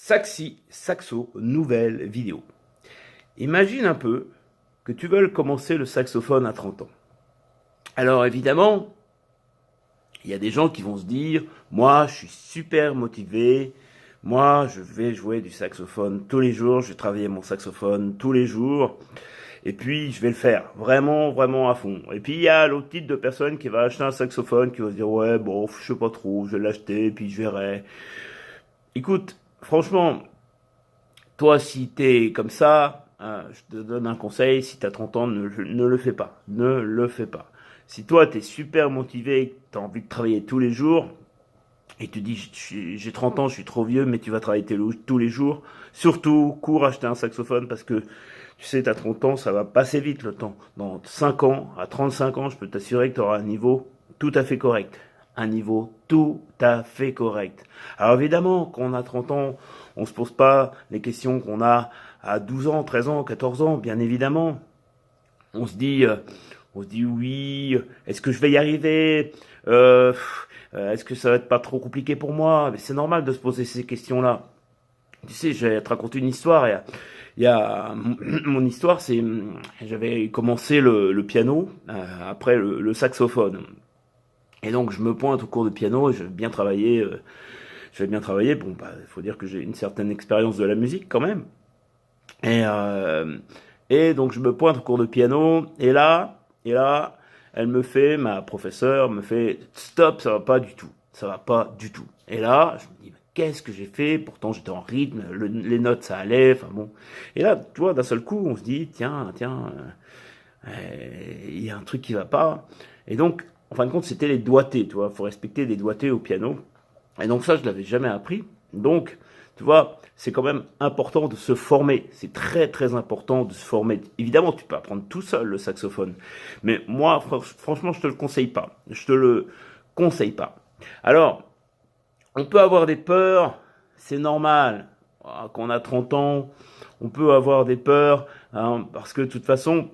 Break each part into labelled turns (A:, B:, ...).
A: Saxo, nouvelle vidéo. Imagine un peu que tu veuilles commencer le saxophone à 30 ans. Alors évidemment, il y a des gens qui vont se dire, moi je suis super motivé, moi je vais jouer du saxophone tous les jours, je vais travailler mon saxophone tous les jours, et puis je vais le faire vraiment, vraiment à fond. Et puis il y a l'autre type de personne qui va acheter un saxophone, qui va se dire, ouais bon, je sais pas trop, je vais l'acheter, puis je verrai. Écoute, franchement, toi, si t'es comme ça, je te donne un conseil, si t'as 30 ans, ne le fais pas. Ne le fais pas. Si toi, t'es super motivé, t'as envie de travailler tous les jours, et tu dis, j'ai 30 ans, je suis trop vieux, mais tu vas travailler tous les jours, surtout, cours acheter un saxophone, parce que, tu sais, t'as 30 ans, ça va passer vite le temps. Dans 5 ans, à 35 ans, je peux t'assurer que tu auras un niveau tout à fait correct. Un niveau tout à fait correct. Alors évidemment, quand on a 30 ans, on se pose pas les questions qu'on a à 12 ans, 13 ans, 14 ans, bien évidemment. On se dit, euh, on se dit oui, est-ce que je vais y arriver? Est-ce que ça va être pas trop compliqué pour moi? Mais c'est normal de se poser ces questions-là. Tu sais, je vais te raconter une histoire. Mon histoire, c'est j'avais commencé le piano après le saxophone. Et donc je me pointe au cours de piano et je vais bien travailler. Je vais bien travailler. Bon, bah, il faut dire que j'ai une certaine expérience de la musique quand même. Et, euh, et donc je me pointe au cours de piano. Et là, ma professeure me fait, stop, ça va pas du tout. Ça va pas du tout. Et là, je me dis, mais qu'est-ce que j'ai fait? Pourtant j'étais en rythme, les notes ça allait. Enfin bon. Et là, tu vois, d'un seul coup, on se dit, tiens, il y a un truc qui va pas. Et donc, en fin de compte, c'était les doigtés, tu vois. Faut respecter les doigtés au piano. Et donc ça, je l'avais jamais appris. Donc, tu vois, c'est quand même important de se former. C'est très très important de se former. Évidemment, tu peux apprendre tout seul le saxophone. Mais moi, franchement, je te le conseille pas. Je te le conseille pas. Alors, on peut avoir des peurs, c'est normal. Quand on a 30 ans, on peut avoir des peurs, hein, parce que de toute façon,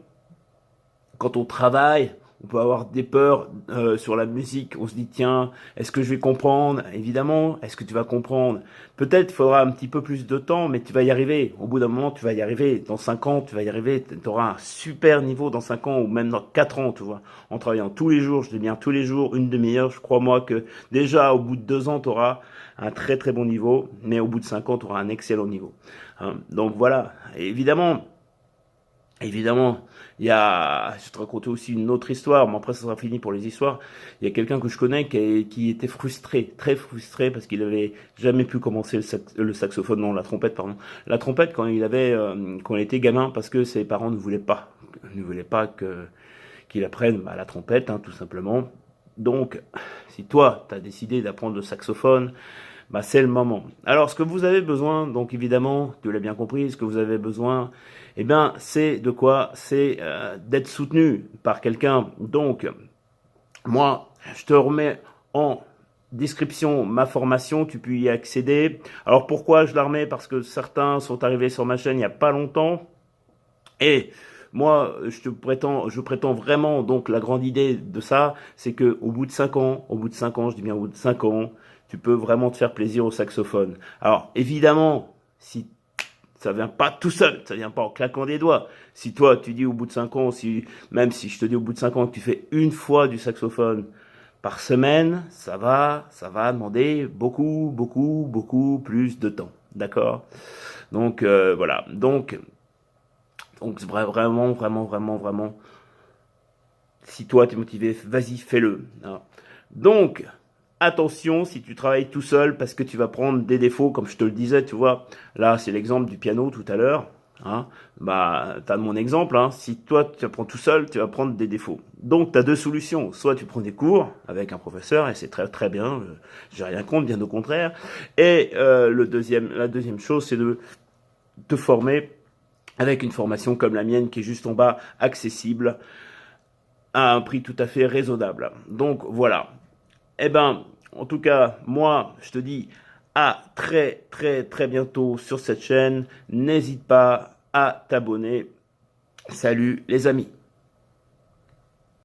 A: quand on travaille, on peut avoir des peurs sur la musique. On se dit, tiens, est-ce que je vais comprendre? Évidemment, est-ce que tu vas comprendre? Peut-être il faudra un petit peu plus de temps, mais tu vas y arriver. Au bout d'un moment, tu vas y arriver. Dans 5 ans, tu vas y arriver. Tu auras un super niveau dans 5 ans ou même dans 4 ans, tu vois. En travaillant tous les jours, je dis bien tous les jours, une demi-heure, je crois moi que déjà au bout de 2 ans, tu auras un très très bon niveau, mais au bout de 5 ans, tu auras un excellent niveau. Hein. Donc voilà, et évidemment, je vais te raconter aussi une autre histoire, mais après ça sera fini pour les histoires. Il y a quelqu'un que je connais qui était frustré, très frustré, parce qu'il avait jamais pu commencer le saxophone, non, la trompette, pardon. La trompette quand il était gamin, parce que ses parents ne voulaient pas qu'il apprenne la trompette, hein, tout simplement. Donc, si toi, tu as décidé d'apprendre le saxophone, bah, c'est le moment. Alors, ce que vous avez besoin, donc évidemment, tu l'as bien compris, ce que vous avez besoin, eh bien, c'est de quoi? C'est d'être soutenu par quelqu'un. Donc, moi, je te remets en description ma formation, tu peux y accéder. Alors, pourquoi je la remets? Parce que certains sont arrivés sur ma chaîne il n'y a pas longtemps. Et moi, je prétends vraiment, donc la grande idée de ça, c'est que au bout de 5 ans, je dis bien au bout de 5 ans, tu peux vraiment te faire plaisir au saxophone. Alors, évidemment, si ça vient pas tout seul, ça vient pas en claquant des doigts. Si toi, tu dis au bout de 5 ans, même si je te dis au bout de 5 ans que tu fais une fois du saxophone par semaine, ça va demander beaucoup, beaucoup, beaucoup plus de temps. D'accord? Donc, voilà. Donc vraiment, vraiment, vraiment, vraiment, si toi tu es motivé, vas-y, fais-le. Hein. Donc, attention si tu travailles tout seul parce que tu vas prendre des défauts, comme je te le disais, tu vois. Là, c'est l'exemple du piano tout à l'heure. Hein. Bah, tu as mon exemple. Hein. Si toi tu apprends tout seul, tu vas prendre des défauts. Donc, tu as deux solutions. Soit tu prends des cours avec un professeur et c'est très très bien. J'ai rien contre, bien au contraire. Et la deuxième chose, c'est de te former avec une formation comme la mienne qui est juste en bas, accessible, à un prix tout à fait raisonnable. Donc voilà. Eh ben, en tout cas, moi, je te dis à très très très bientôt sur cette chaîne. N'hésite pas à t'abonner. Salut les amis.